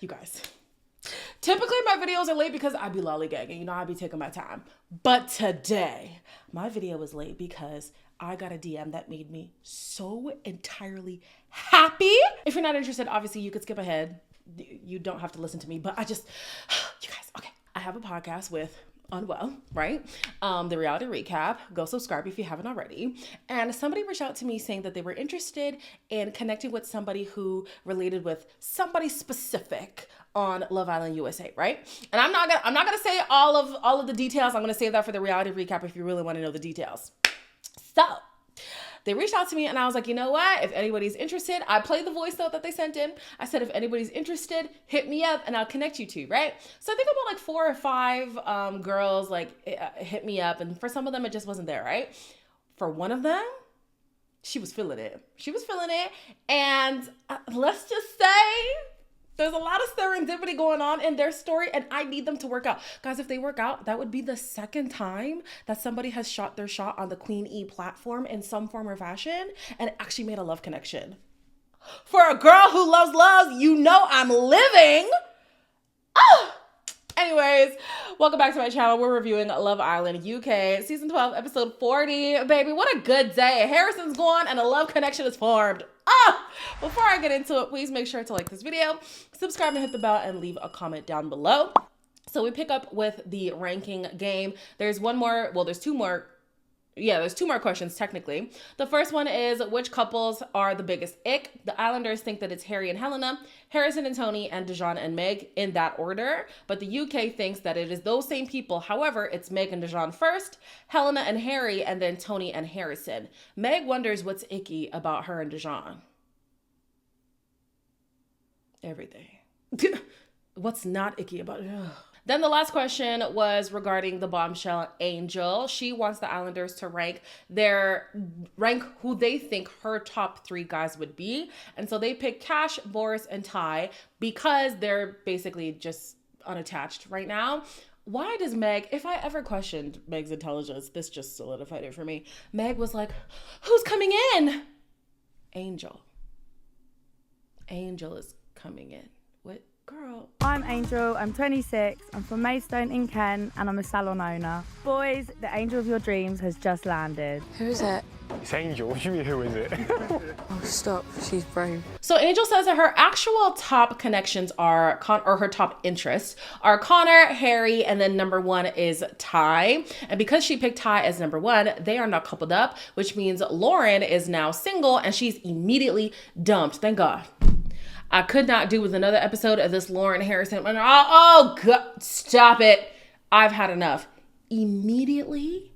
You guys. Typically, my videos are late because I be lollygagging. You know, I be taking my time. But today, my video was late because I got a DM that made me so entirely happy. If you're not interested, obviously, you could skip ahead. You don't have to listen to me. But you guys, okay. I have a podcast with Unwell, right? The reality recap. Go subscribe if you haven't already. And somebody reached out to me saying that they were interested in connecting with somebody who related with somebody specific on Love Island USA, right? And I'm not gonna say all of the details. I'm gonna save that for the reality recap if you really want to know the details. So they reached out to me and I was like, you know what? If anybody's interested, I played the voice note that they sent in. I said, if anybody's interested, hit me up and I'll connect you to, right? So I think about like 4 or 5 girls hit me up, and for some of them, it just wasn't there, right? For one of them, she was feeling it. And let's just say there's a lot of serendipity going on in their story, and I need them to work out. Guys, if they work out, that would be the second time that somebody has shot their shot on the Queen E platform in some form or fashion and actually made a love connection. For a girl who loves, you know I'm living. Anyways, welcome back to my channel. We're reviewing Love Island UK, season 12, episode 40. Baby, what a good day. Harrison's gone and a love connection is formed. Before I get into it, please make sure to like this video, subscribe and hit the bell, and leave a comment down below. So we pick up with the ranking game. There's two more questions technically. The first one is, which couples are the biggest ick? The Islanders think that it's Harry and Helena, Harrison and Tony, and Dijon and Meg in that order. But the UK thinks that it is those same people. However, it's Meg and Dijon first, Helena and Harry, and then Tony and Harrison. Meg wonders what's icky about her and Dijon. Everything. What's not icky about it? Ugh. Then the last question was regarding the bombshell Angel. She wants the Islanders to rank who they think her top 3 guys would be. And so they pick Cash, Boris, and Ty because they're basically just unattached right now. Why does Meg, if I ever questioned Meg's intelligence, this just solidified it for me. Meg was like, who's coming in? Angel. Angel is coming in. What? Girl. I'm Angel, I'm 26, I'm from Maidstone in Kent, and I'm a salon owner. Boys, the angel of your dreams has just landed. Who is it? It's Angel. What do you mean, who is it? Oh, stop. She's brave. So Angel says that her actual top connections or her top interests are Connor, Harry, and then number 1 is Ty. And because she picked Ty as number 1, they are not coupled up, which means Lauren is now single and she's immediately dumped. Thank God. I could not do with another episode of this Lauren Harrison. Oh God, stop it. I've had enough. Immediately,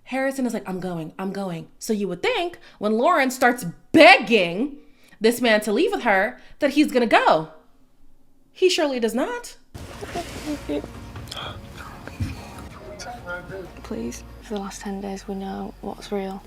Harrison is like, I'm going. So you would think when Lauren starts begging this man to leave with her, that he's going to go. He surely does not. Please, for the last 10 days, we know what's real.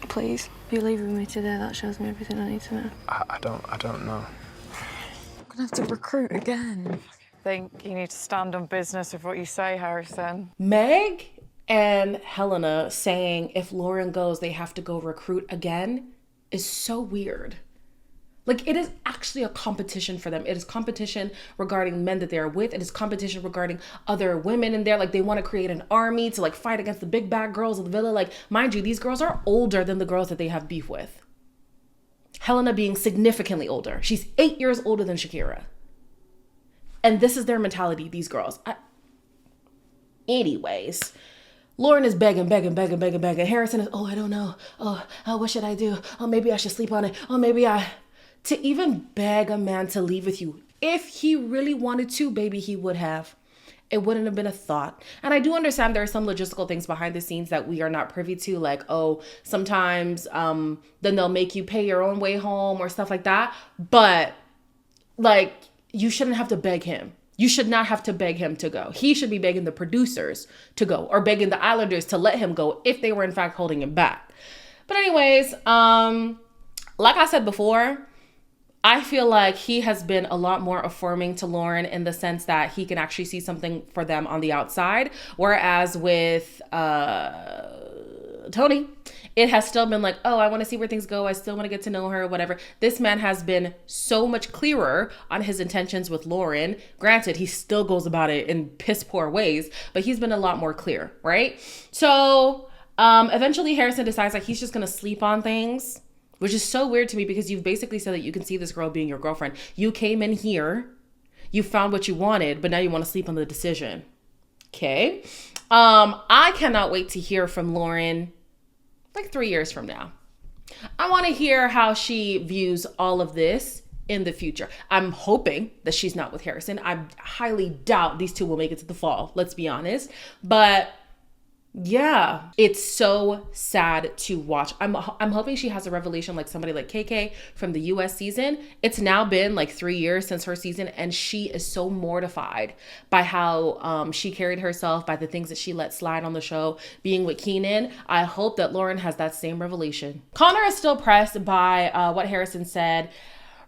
Please, if you leave with me today, that shows me everything I need to know. I don't know. I'm gonna have to recruit again. I think you need to stand on business with what you say, Harrison. Meg and Helena saying if Lauren goes, they have to go recruit again is so weird. Like, it is actually a competition for them. It is competition regarding men that they're with. It is competition regarding other women in there. Like, they want to create an army to like fight against the big bad girls of the villa. Like, mind you, these girls are older than the girls that they have beef with. Helena being significantly older. She's 8 years older than Shakira. And this is their mentality, these girls. Anyways, Lauren is begging. Harrison is, I don't know. Oh, what should I do? Oh, maybe I should sleep on it. Oh, maybe to even beg a man to leave with you. If he really wanted to, baby, he would have. It wouldn't have been a thought. And I do understand there are some logistical things behind the scenes that we are not privy to. Like, sometimes then they'll make you pay your own way home or stuff like that. But like, you shouldn't have to beg him. You should not have to beg him to go. He should be begging the producers to go or begging the Islanders to let him go if they were in fact holding him back. But anyways, like I said before, I feel like he has been a lot more affirming to Lauren in the sense that he can actually see something for them on the outside. Whereas with Tony, it has still been like, oh, I want to see where things go. I still want to get to know her, whatever. This man has been so much clearer on his intentions with Lauren. Granted, he still goes about it in piss poor ways, but he's been a lot more clear, right? So eventually Harrison decides like he's just going to sleep on things, which is so weird to me because you've basically said that you can see this girl being your girlfriend. You came in here, you found what you wanted, but now you want to sleep on the decision. Okay. I cannot wait to hear from Lauren like 3 years from now. I want to hear how she views all of this in the future. I'm hoping that she's not with Harrison. I highly doubt these two will make it to the fall, let's be honest. But yeah, it's so sad to watch. I'm hoping she has a revelation like somebody like KK from the US season. It's now been like 3 years since her season, and she is so mortified by how she carried herself, by the things that she let slide on the show, being with Keenan. I hope that Lauren has that same revelation. Connor is still pressed by what Harrison said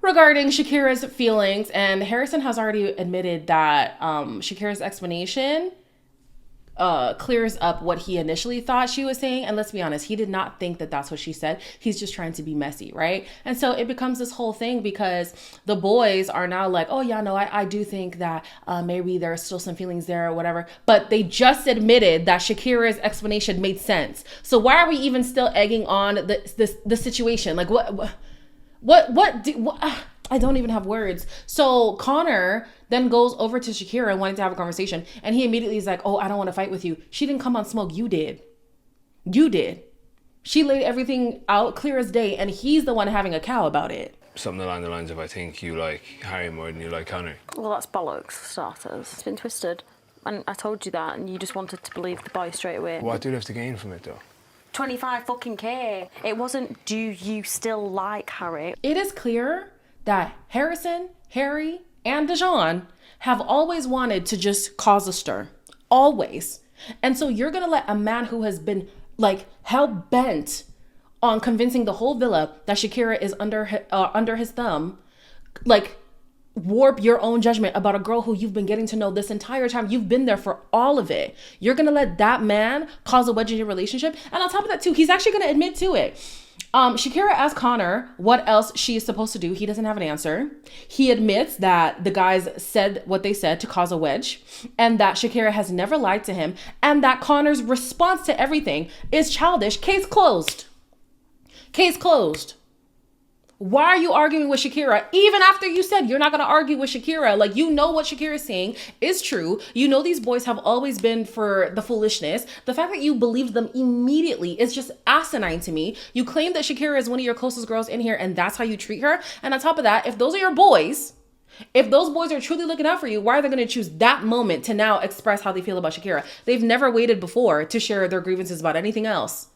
regarding Shakira's feelings, and Harrison has already admitted that Shakira's explanation clears up what he initially thought she was saying. And let's be honest, he did not think that that's what she said. He's just trying to be messy, right? And so it becomes this whole thing because the boys are now like, oh yeah, no, I do think that maybe there are still some feelings there or whatever. But they just admitted that Shakira's explanation made sense. So why are we even still egging on the situation? Like what I don't even have words. So Connor then goes over to Shakira wanting to have a conversation, and he immediately is like, oh, I don't want to fight with you. She didn't come on smoke. You did. She laid everything out clear as day, and he's the one having a cow about it. Something along the lines of, I think you like Harry more than you like Connor. Well, that's bollocks, for starters. It's been twisted. And I told you that, and you just wanted to believe the boy straight away. What do you have to gain from it, though? 25 fucking K. It wasn't, do you still like Harry? It is clear that Harrison, Harry, and Dijon have always wanted to just cause a stir. Always. And so you're going to let a man who has been like hell-bent on convincing the whole villa that Shakira is under his thumb, like warp your own judgment about a girl who you've been getting to know this entire time. You've been there for all of it. You're going to let that man cause a wedge in your relationship. And on top of that too, he's actually going to admit to it. Shakira asked Connor what else she is supposed to do. He doesn't have an answer. He admits that the guys said what they said to cause a wedge, and that Shakira has never lied to him, and that Connor's response to everything is childish. Case closed. Case closed. Why are you arguing with Shakira? Even after you said you're not going to argue with Shakira. Like, you know what Shakira is saying is true. You know these boys have always been for the foolishness. The fact that you believed them immediately is just asinine to me. You claim that Shakira is one of your closest girls in here, and that's how you treat her. And on top of that, if those are your boys, if those boys are truly looking out for you, why are they going to choose that moment to now express how they feel about Shakira? They've never waited before to share their grievances about anything else.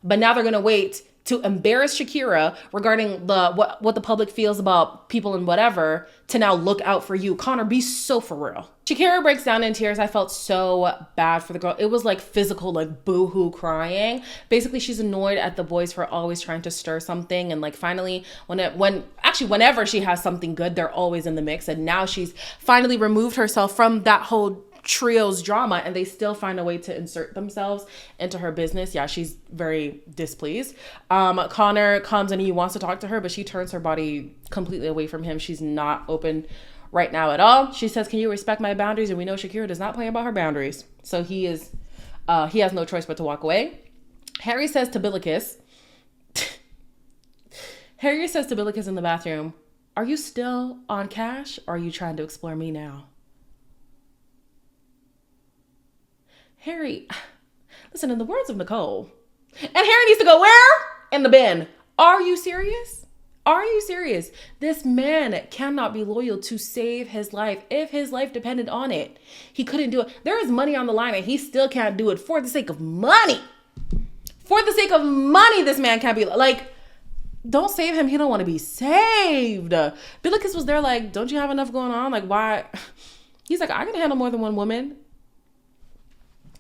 But now they're going to wait to embarrass Shakira regarding what the public feels about people and whatever, to now look out for you. Connor, be so for real. Shakira breaks down in tears. I felt so bad for the girl. It was like physical, like boo-hoo crying. Basically, she's annoyed at the boys for always trying to stir something. And like finally, whenever she has something good, they're always in the mix. And now she's finally removed herself from that whole trio's drama, and they still find a way to insert themselves into her business. Yeah, she's very displeased. Connor comes and he wants to talk to her, but she turns her body completely away from him. She's not open right now at all. She says, can you respect my boundaries? And we know Shakira does not play about her boundaries. So he has no choice but to walk away. Harry says to Billikis in the bathroom, are you still on Cash, or are you trying to explore me now? Harry, listen, in the words of Nicole, and Harry needs to go where? In the bin. Are you serious? Are you serious? This man cannot be loyal to save his life. If his life depended on it, he couldn't do it. There is money on the line, and he still can't do it for the sake of money. For the sake of money, this man can't be like, don't save him. He don't want to be saved. Billikis was there like, don't you have enough going on? Like, why? He's like, I can handle more than one woman.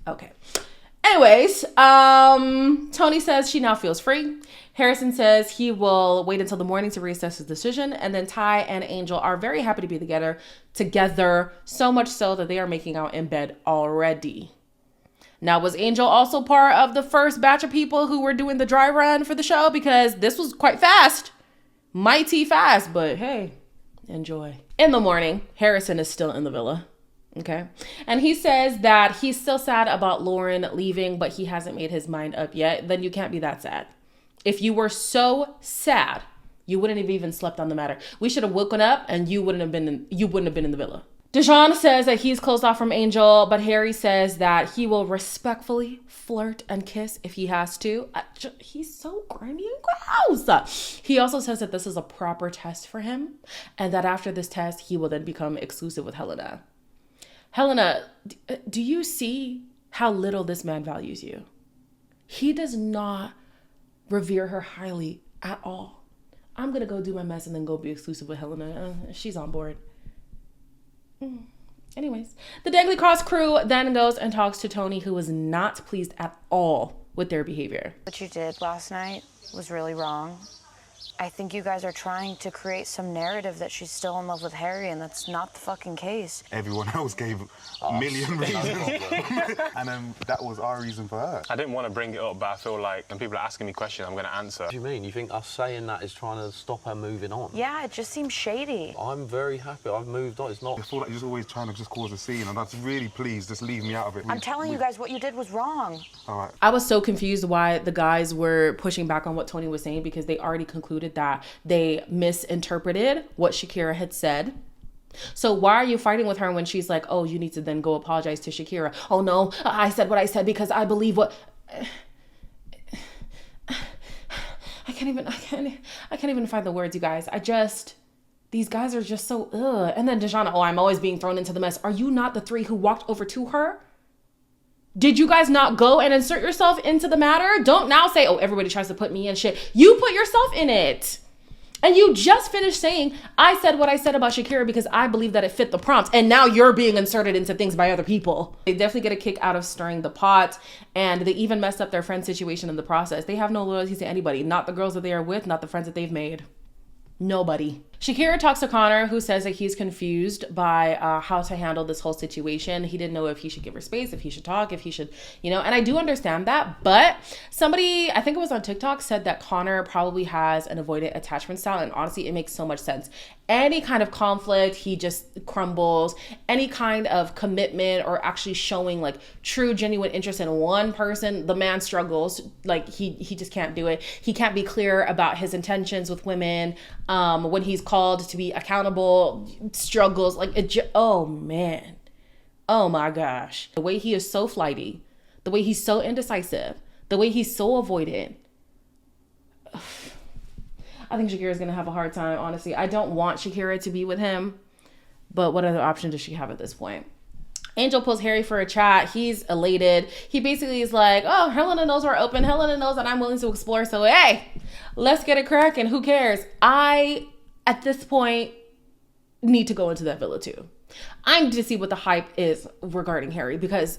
Okay. Anyways, Tony says she now feels free. Harrison says he will wait until the morning to reassess his decision. And then Ty and Angel are very happy to be together, so much so that they are making out in bed already. Now, was Angel also part of the first batch of people who were doing the dry run for the show? Because this was quite fast. Mighty fast, but hey, enjoy. In the morning, Harrison is still in the villa. Okay. And he says that he's still sad about Lauren leaving, but he hasn't made his mind up yet. Then you can't be that sad. If you were so sad, you wouldn't have even slept on the matter. We should have woken up and you wouldn't have been in the villa. Deshaun says that he's closed off from Angel, but Harry says that he will respectfully flirt and kiss if he has to. He's so grimy and gross. He also says that this is a proper test for him and that after this test, he will then become exclusive with Helena. Helena, do you see how little this man values you? He does not revere her highly at all. I'm going to go do my mess and then go be exclusive with Helena. She's on board. Anyways, the Dangly Cross crew then goes and talks to Tony, who was not pleased at all with their behavior. What you did last night was really wrong. I think you guys are trying to create some narrative that she's still in love with Harry, and that's not the fucking case. Everyone else gave a million reasons. And then that was our reason for her. I didn't want to bring it up, but I feel like when people are asking me questions, I'm going to answer. What do you mean? You think us saying that is trying to stop her moving on? Yeah, it just seems shady. I'm very happy. I've moved on. It's not... I feel like you're just always trying to just cause a scene, and that's really, please, just leave me out of it. I'm telling you guys, what you did was wrong. All right. I was so confused why the guys were pushing back on what Tony was saying because they already concluded that they misinterpreted what Shakira had said. So why are you fighting with her when she's like, oh, you need to then go apologize to Shakira? Oh no, I said what I said because I believe what... I can't even find the words, you guys. These guys are just so, ugh. And then Deshauna, oh, I'm always being thrown into the mess. Are you not the three who walked over to her? Did you guys not go and insert yourself into the matter? Don't now say, oh, everybody tries to put me in shit. You put yourself in it. And you just finished saying, I said what I said about Shakira because I believe that it fit the prompt. And now you're being inserted into things by other people. They definitely get a kick out of stirring the pot. And they even messed up their friend situation in the process. They have no loyalty to anybody. Not the girls that they are with, not the friends that they've made. Nobody. Shakira talks to Connor, who says that he's confused by how to handle this whole situation. He didn't know if he should give her space, if he should talk, if he should, and I do understand that. But somebody, I think it was on TikTok, said that Connor probably has an avoidant attachment style. And honestly, it makes so much sense. Any kind of conflict, he just crumbles. Any kind of commitment or actually showing like true, genuine interest in one person, the man struggles. Like he just can't do it. He can't be clear about his intentions with women. When he's called to be accountable, struggles. Oh man. Oh my gosh. The way he is so flighty, the way he's so indecisive, the way he's so avoidant. I think Shakira's going to have a hard time, honestly. I don't want Shakira to be with him, but what other option does she have at this point? Angel pulls Harry for a chat. He's elated. He basically is like, oh, Helena knows we're open. Helena knows that I'm willing to explore. So, hey, let's get it cracking. Who cares? I, at this point, need to go into that villa too. I need to see what the hype is regarding Harry because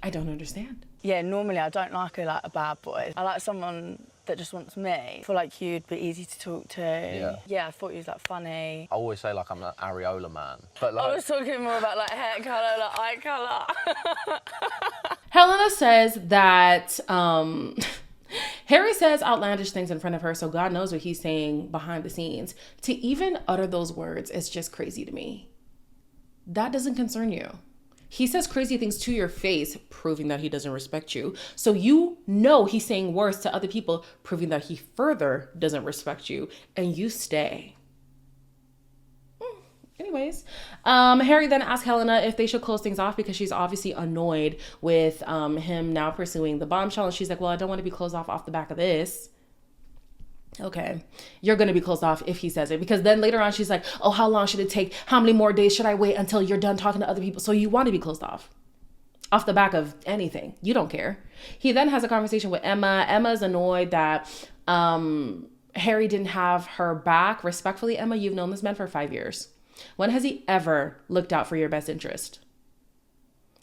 I don't understand. Yeah, normally I don't like a bad boy. I like someone that just wants me. I feel like you'd be easy to talk to. Yeah, I thought you was funny. I always say I'm an areola man. But I was talking more about hair colour, eye colour. Helena says that Harry says outlandish things in front of her, so God knows what he's saying behind the scenes. To even utter those words is just crazy to me. That doesn't concern you. He says crazy things to your face, proving that he doesn't respect you. So you know he's saying words to other people, proving that he further doesn't respect you, and you stay. Anyways, Harry then asks Helena if they should close things off because she's obviously annoyed with him now pursuing the bombshell. And she's like, well, I don't want to be closed off the back of this. Okay, you're going to be closed off if he says it, because then later on she's like, oh, how long should it take? How many more days should I wait until you're done talking to other people? So you want to be closed off the back of anything. You don't care. He then has a conversation with Emma. Emma's annoyed that Harry didn't have her back. Respectfully, Emma, you've known this man for 5 years. When has he ever looked out for your best interest?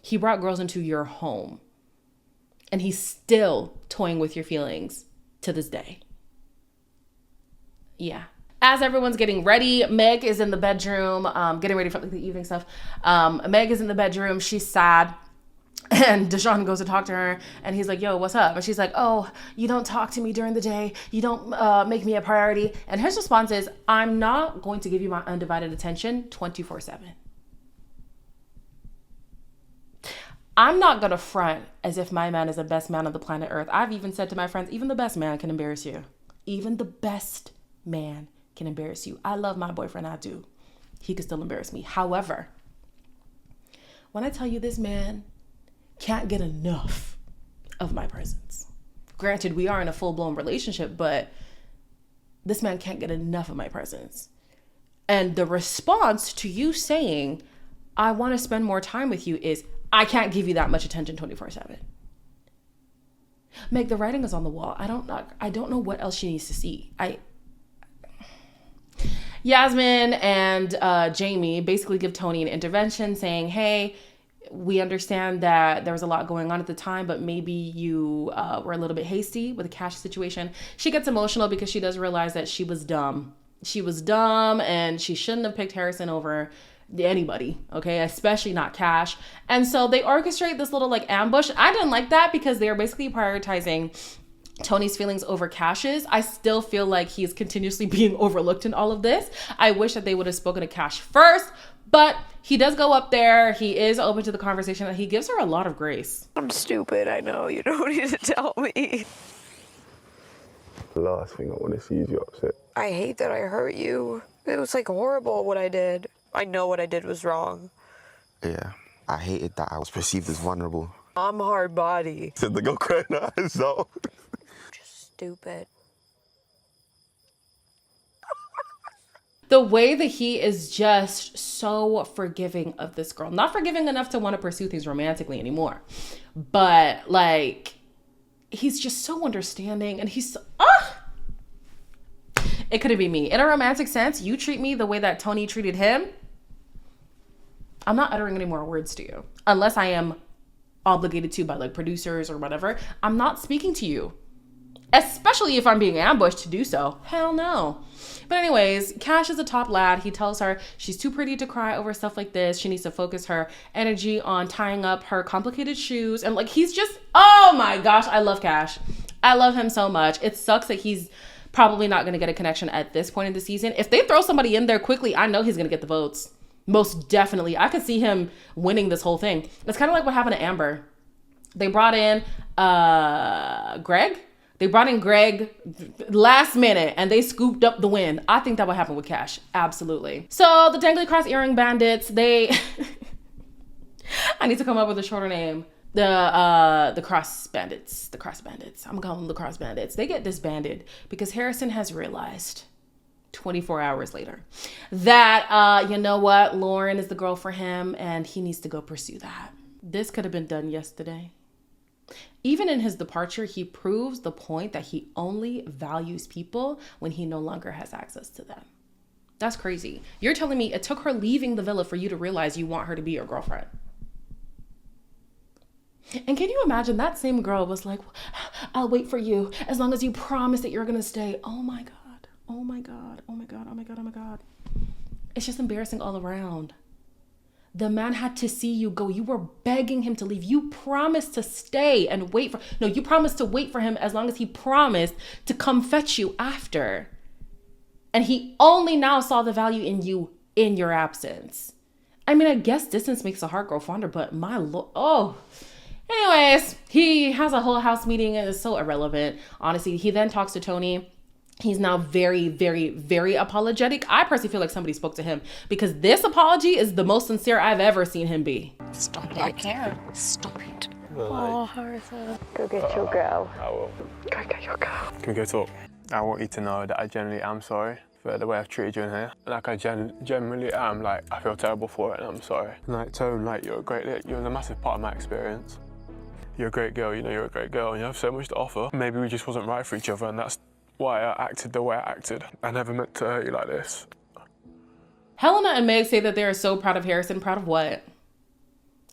He brought girls into your home and he's still toying with your feelings to this day. Yeah. As everyone's getting ready, Meg is in the bedroom, getting ready for like the evening stuff. Meg is in the bedroom. She's sad. And Deshaun goes to talk to her, and he's like, yo, what's up? And she's like, oh, you don't talk to me during the day. You don't make me a priority. And his response is, I'm not going to give you my undivided attention 24/7. I'm not going to front as if my man is the best man on the planet Earth. I've even said to my friends, even the best man can embarrass you. Even the best man can embarrass you. I love my boyfriend, I do. He could still embarrass me. However, when I tell you this man can't get enough of my presence. Granted, we are in a full-blown relationship, but this man can't get enough of my presence. And the response to you saying, I want to spend more time with you is, I can't give you that much attention 24/7. Meg, the writing is on the wall. I don't know what else she needs to see. Yasmin and Jamie basically give Tony an intervention saying, hey, we understand that there was a lot going on at the time, but maybe you were a little bit hasty with the Cash situation. She gets emotional because she does realize that she was dumb. She was dumb and she shouldn't have picked Harrison over anybody, okay? Especially not Cash. And so they orchestrate this little like ambush. I didn't like that because they are basically prioritizing Tony's feelings over Cash's. I still feel like he is continuously being overlooked in all of this. I wish that they would have spoken to Cash first, but he does go up there. He is open to the conversation and he gives her a lot of grace. I'm stupid, I know. You don't need to tell me. The last thing I want to see is you upset. I hate that I hurt you. It was like horrible what I did. I know what I did was wrong. Yeah, I hated that I was perceived as vulnerable. I'm hard body. Said the girl crying her eyes out. Just stupid. The way that he is just so forgiving of this girl. Not forgiving enough to want to pursue things romantically anymore. But like, he's just so understanding and he's so, it couldn't be me. In a romantic sense, you treat me the way that Tony treated him. I'm not uttering any more words to you. Unless I am obligated to by like producers or whatever. I'm not speaking to you. Especially if I'm being ambushed to do so. Hell no. But anyways, Cash is a top lad. He tells her she's too pretty to cry over stuff like this. She needs to focus her energy on tying up her complicated shoes. And like, he's just, oh my gosh, I love Cash. I love him so much. It sucks that he's probably not going to get a connection at this point in the season. If they throw somebody in there quickly, I know he's going to get the votes. Most definitely. I could see him winning this whole thing. It's kind of like what happened to Amber. They brought in Greg. They brought in Greg last minute and they scooped up the win. I think that would happen with Cash. Absolutely. So the Dangly Cross Earring Bandits, they... I need to come up with a shorter name. The Cross Bandits. The Cross Bandits. I'm calling them the Cross Bandits. They get disbanded because Harrison has realized 24 hours later that, you know what? Lauren is the girl for him and he needs to go pursue that. This could have been done yesterday. Even in his departure, he proves the point that he only values people when he no longer has access to them. That's crazy. You're telling me it took her leaving the villa for you to realize you want her to be your girlfriend. And can you imagine that same girl was like, I'll wait for you as long as you promise that you're going to stay. Oh my God. Oh my God. Oh my God. Oh my God. Oh my God. It's just embarrassing all around. The man had to see you go. You were begging him to leave. You promised to stay and wait for... No, you promised to wait for him as long as he promised to come fetch you after. And he only now saw the value in you in your absence. I mean, I guess distance makes a heart grow fonder, but my Lord... Oh... Anyways, he has a whole house meeting and it's so irrelevant. Honestly, he then talks to Tony. He's now very, very, very apologetic. I personally feel like somebody spoke to him because this apology is the most sincere I've ever seen him be. Stop it. I can't. Stop it. Oh, Harrison. Go get your girl. I will. Go get your girl. Can we go talk? I want you to know that I genuinely am sorry for the way I've treated you in here. Like, I genuinely am. Like, I feel terrible for it and I'm sorry. Like, Tone, like, you're a massive part of my experience. You're a great girl, you know you're a great girl, and you have so much to offer. Maybe we just wasn't right for each other, and that's why I acted the way I acted. I never meant to hurt you like this. Helena and Meg say that they are so proud of Harrison. Proud of what?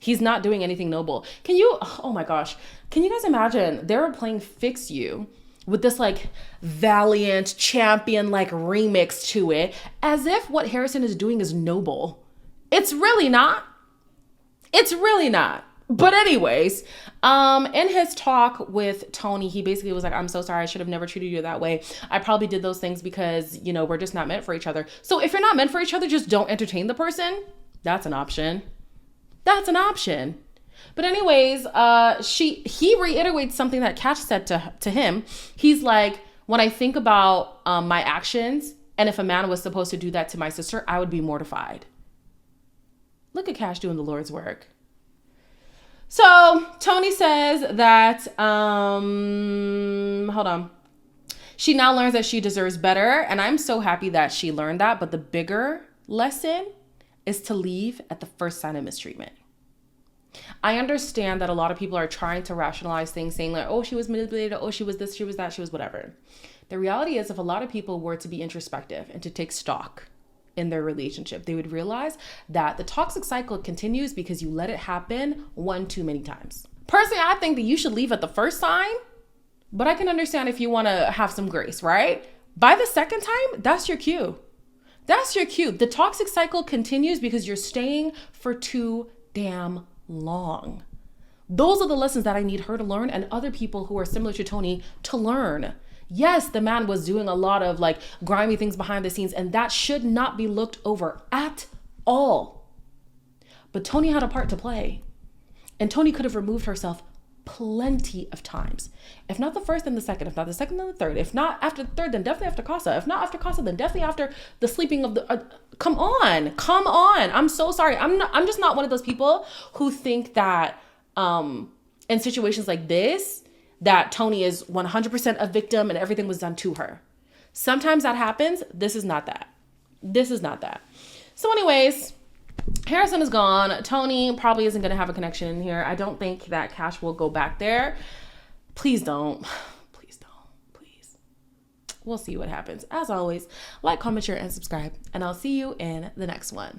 He's not doing anything noble. Can you, oh my gosh, can you guys imagine? They were playing Fix You with this like valiant champion like remix to it, as if what Harrison is doing is noble. It's really not. It's really not. But anyways, in his talk with Tony, he basically was like, I'm so sorry. I should have never treated you that way. I probably did those things because, you know, we're just not meant for each other. So if you're not meant for each other, just don't entertain the person. That's an option. That's an option. But anyways, he reiterates something that Cash said to him. He's like, when I think about my actions, and if a man was supposed to do that to my sister, I would be mortified. Look at Cash doing the Lord's work. So Tony says that, hold on. She now learns that she deserves better. And I'm so happy that she learned that. But the bigger lesson is to leave at the first sign of mistreatment. I understand that a lot of people are trying to rationalize things, saying like, oh, she was manipulated. Oh, she was this, she was that, she was whatever. The reality is, if a lot of people were to be introspective and to take stock in their relationship, they would realize that the toxic cycle continues because you let it happen one too many times. Personally, I think that you should leave at the first sign, but I can understand if you want to have some grace, right? By the second time, that's your cue. That's your cue. The toxic cycle continues because you're staying for too damn long. Those are the lessons that I need her to learn and other people who are similar to Tony to learn. Yes, the man was doing a lot of like grimy things behind the scenes, and that should not be looked over at all. But Tony had a part to play, and Tony could have removed herself plenty of times. If not the first, then the second. If not the second, then the third. If not after the third, then definitely after Casa. If not after Casa, then definitely after the sleeping of the... come on. I'm so sorry. I'm just not one of those people who think that in situations like this, that Tony is 100% a victim and everything was done to her. Sometimes that happens. This is not that. This is not that. So anyways, Harrison is gone. Tony probably isn't going to have a connection in here. I don't think that Cash will go back there. Please don't. Please don't. Please. We'll see what happens. As always, like, comment, share, and subscribe. And I'll see you in the next one.